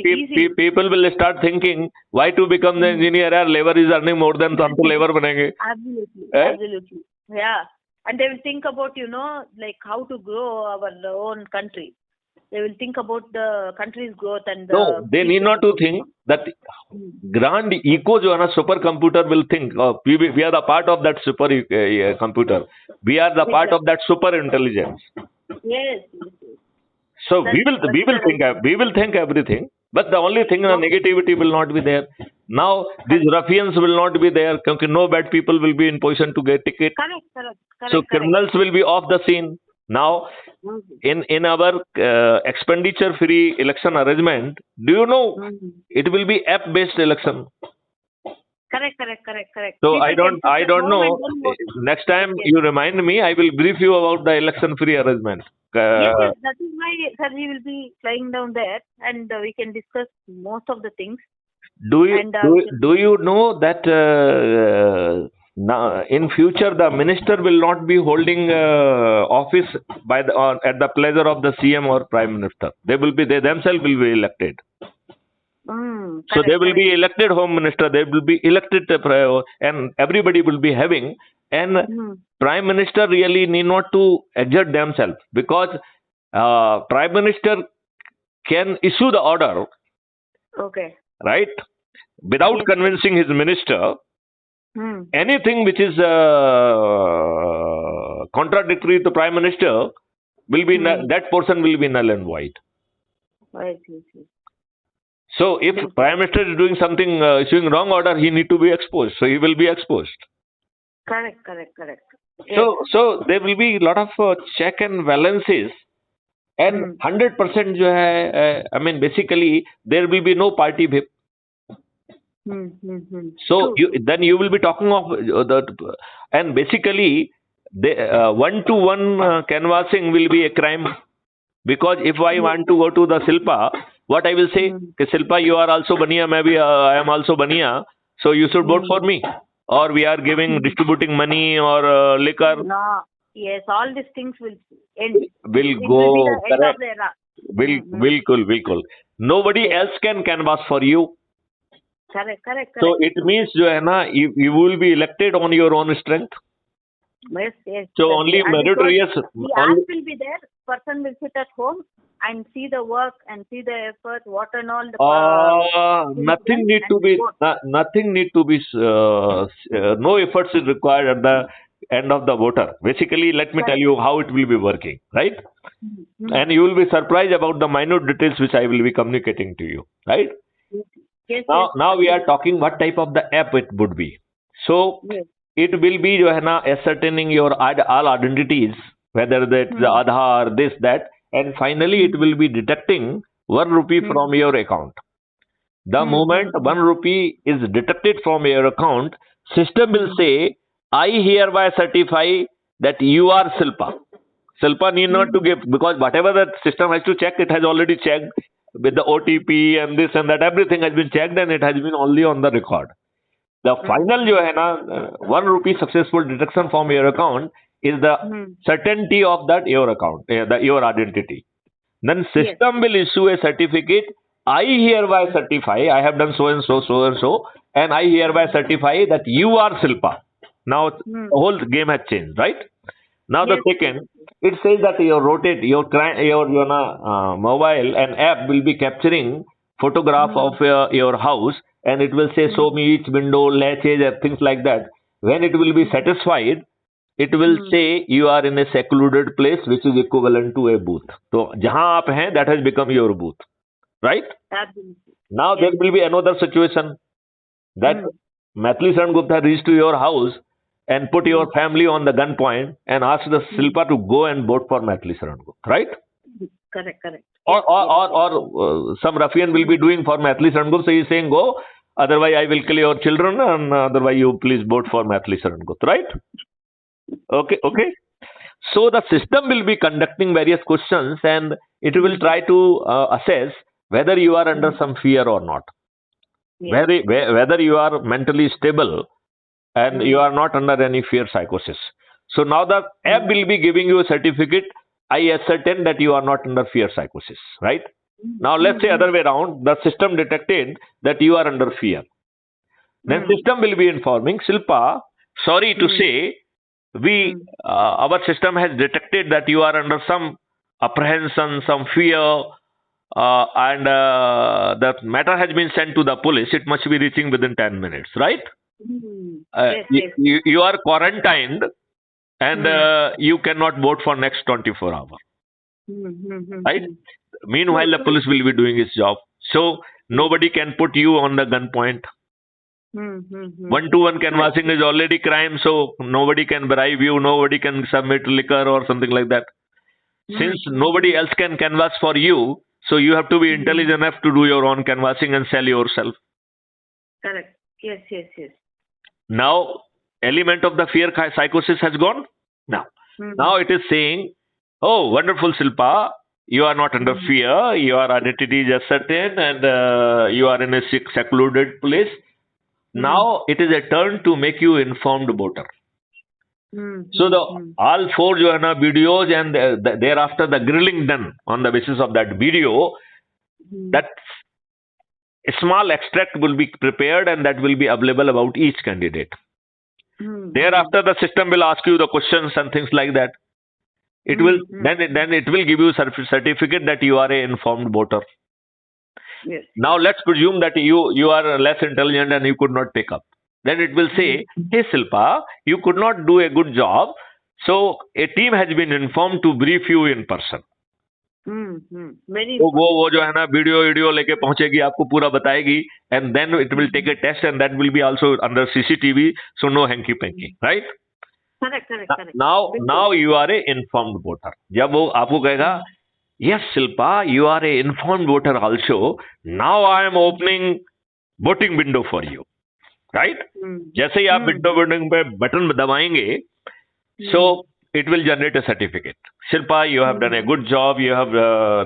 easy. people will start thinking, why to become the engineer? Yaar, labor is earning more than तो हम तो labor बनेंगे. Absolutely, Eh? absolutely. Yeah. And they will think about, like how to grow our own country. They will think about the country's growth and the... No, they need not to think that grand eco जो है ना supercomputer will think. We are the part of that super computer. We are the part of that super intelligence. Yes. So we will think everything. But the only thing, negativity will not be there. Now these ruffians will not be there because no bad people will be in position to get ticket. Correct. So criminals will be off the scene. Now, in our expenditure free election arrangement, do you know it will be app based election? Correct. So I don't know. Next time you remind me, I will brief you about the election free arrangement. Yes, that is why, sir, we will be flying down there and we can discuss most of the things. Do you know that now in future the minister will not be holding office at the pleasure of the CM or Prime Minister. They themselves will be elected. So they will be elected Home Minister. They will be elected and everybody will be having. And Prime Minister really need not to exert themselves because Prime Minister can issue the order. Okay. Right? Without convincing his minister, anything which is contradictory to Prime Minister will be that portion will be null and void. I see. So if Prime Minister is doing something, issuing wrong order, he need to be exposed. So he will be exposed. Correct. Yes. So there will be a lot of check and balances, and 100% जो है, I mean basically there will be no party whip. So then you will be talking of and basically the one-to-one canvassing will be a crime, because if I want to go to the Shilpa, what I will say, Shilpa, you are also Baniya, maybe I am also Baniya, so you should vote for me, or we are distributing money or liquor. No, yes, all these things will end. Will cool. Nobody else can canvass for you. Correct. So it means you will be elected on your own strength. Yes. So only meritorious. The app will be there. Person will sit at home and see the work and see the effort, what and all. Nothing need to be. No efforts is required at the end of the voter. Basically, let me tell you how it will be working, right? And you will be surprised about the minute details which I will be communicating to you, right? Yes. Now we are talking what type of the app it would be. So it will be ascertaining your all identities, whether that's the Aadhaar, this, that, and finally it will be detecting 1 rupee from your account. The moment 1 rupee is detected from your account, system will say, I hereby certify that you are Shilpa. Shilpa need not to give, because whatever that system has to check, it has already checked with the OTP and this and that. Everything has been checked and it has been only on the record. The final 1 rupee successful deduction from your account is the certainty of that your account, your identity. Then system will issue a certificate. I hereby certify, I have done so and so, and I hereby certify that you are Shilpa. Now the whole game has changed, right? Now the second, it says that your mobile and app will be capturing photograph of your house, and it will say show me each window, latches, and things like that. When it will be satisfied, it will say you are in a secluded place which is equivalent to a booth. So jahan aap hain, that has become your booth, right? Now there will be another situation that Maithili Sharan reached to your house and put your family on the gunpoint and ask the Shilpa to go and vote for Maithili Sharan, right? Correct. Or some ruffian will be doing for Maithili Sharan, so he is saying go, otherwise I will kill your children, and otherwise you please vote for Maithili Sharan, right? Okay. So the system will be conducting various questions and it will try to assess whether you are under some fear or not. Whether you are mentally stable and you are not under any fear psychosis. So now the app will be giving you a certificate. I ascertain that you are not under fear psychosis, right? Now let's say other way around, the system detected that you are under fear. Then system will be informing, Shilpa, sorry to say, our system has detected that you are under some apprehension, some fear, and the matter has been sent to the police. It must be reaching within 10 minutes, right? Yes, yes. You are quarantined and you cannot vote for next 24 hours, right? Meanwhile, the police will be doing its job. So nobody can put you on the gunpoint. One-to-one canvassing is already crime, so nobody can bribe you, nobody can submit liquor or something like that. Since nobody else can canvass for you, so you have to be intelligent enough to do your own canvassing and sell yourself. Correct. Yes, yes, yes. Now, element of the fear psychosis has gone. Now it is saying, oh, wonderful, Shilpa, you are not under fear, your identity is ascertained, and you are in a secluded place. Now it is a turn to make you informed voter. So the all four videos and thereafter the grilling done on the basis of that video, that a small extract will be prepared and that will be available about each candidate. Thereafter the system will ask you the questions and things like that. It will then it will give you certificate that you are an informed voter. Yes. Now let's presume that you are less intelligent and you could not pick up. Then it will say, hey Shilpa, you could not do a good job, so a team has been informed to brief you in person. तो वो जो है ना video लेके पहुंचेगी, आपको पूरा बताएगी, and then it will take a test and that will be also under CCTV, so no hanky panky, right? Correct. Now you are a informed voter. जब वो आपको कहेगा, yes Shilpa, you are a informed voter also. Now I am opening voting window for you, right? जैसे ही आप window पे button दबाएंगे, so it will generate a certificate. Shilpa, you have done a good job. You have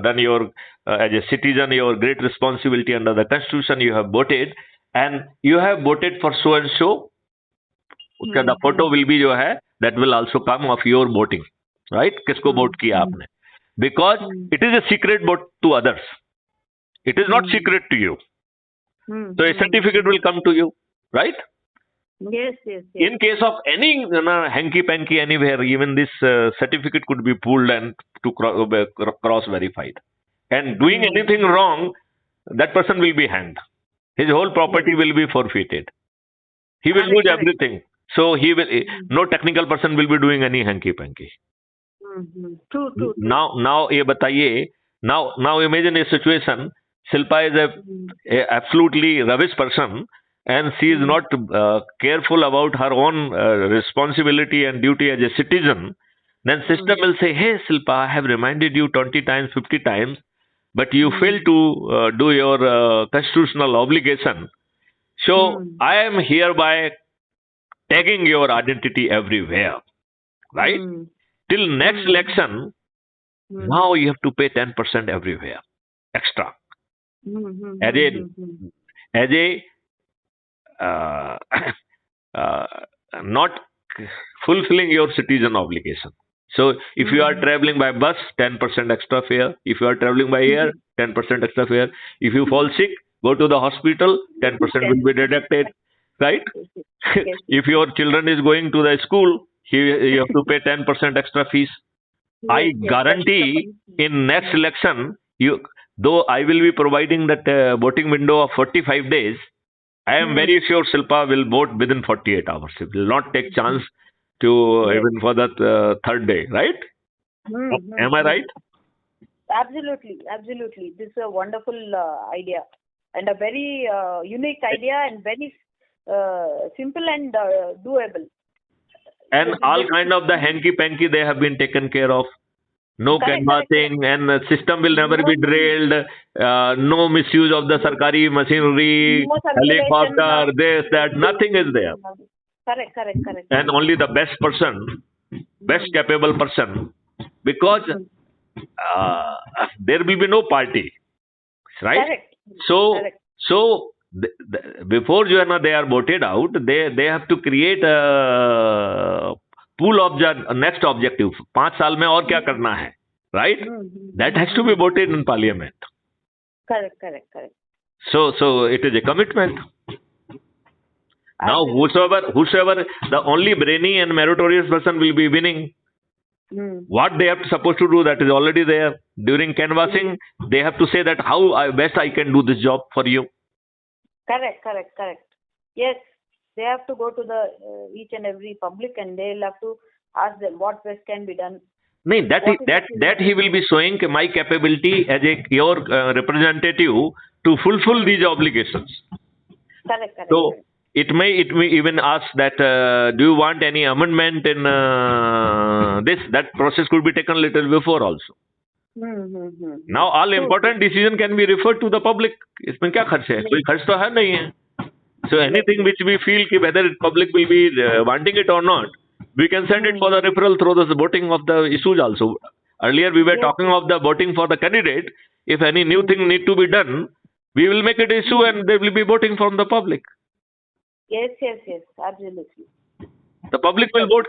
done your as a citizen your great responsibility under the Constitution. You have voted, and you have voted for so and so. The photo will be जो है, that will also come of your voting, right? किसको vote किया आपने? Because it is a secret vote to others. It is not secret to you. So a certificate will come to you, right? Yes. In case of any hanky-panky anywhere, even this certificate could be pulled and to cross-verified. And doing anything wrong, that person will be hanged. His whole property will be forfeited. He will lose everything. So he will. No technical person will be doing any hanky-panky. True. Now ये बताइए. Now imagine a situation. Shilpa is a absolutely rubbish person, and she is not careful about her own responsibility and duty as a citizen. Then system will say, hey Shilpa, I have reminded you 20 times, 50 times, but you failed to do your constitutional obligation. So I am hereby tagging your identity everywhere, right? Till next election, now you have to pay 10% everywhere, extra. As a not fulfilling your citizen obligation. So if you are traveling by bus, 10% extra fare. If you are traveling by air, 10% extra fare. If you fall sick, go to the hospital, 10% will be deducted, right? If your children is going to the school, you have to pay 10% extra fees. I guarantee in next election, though I will be providing that voting window of 45 days, I am very sure Shilpa will vote within 48 hours. She will not take chance to even for the third day, right? Am I right? Absolutely. This is a wonderful idea and a very unique idea and very simple and doable. And all kind of the hanky-panky they have been taken care of. No canvassing, and the system will never be derailed. No misuse of the sarkari machinery, helicopter, this, that. Nothing is there. Correct. And only the best person, best capable person, because there will be no party, right? Correct. So before they are voted out, they have to create a pool of next objective. 5 साल में और क्या करना है, right? That has to be voted in parliament. Correct. So it is a commitment. Now, Absolutely. whosoever, the only brainy and meritorious person will be winning. What they have supposed to do, that is already there. During canvassing, they have to say that how best I can do this job for you. Correct. Yes, they have to go to the each and every public, and they'll have to ask them what best can be done. No, that he will be showing my capability as your representative to fulfill these obligations. Correct. So it may even ask that do you want any amendment in this? That process could be taken little before also. Now all important decision can be referred to the public. इसमें क्या खर्च है? कोई खर्च तो है नहीं है. So anything which we feel कि whether public will be wanting it or not, we can send it for the referral through the voting of the issues also. Earlier we were talking of the voting for the candidate. If any new thing need to be done, we will make it issue and they will be voting from the public. Yes, absolutely. The public will vote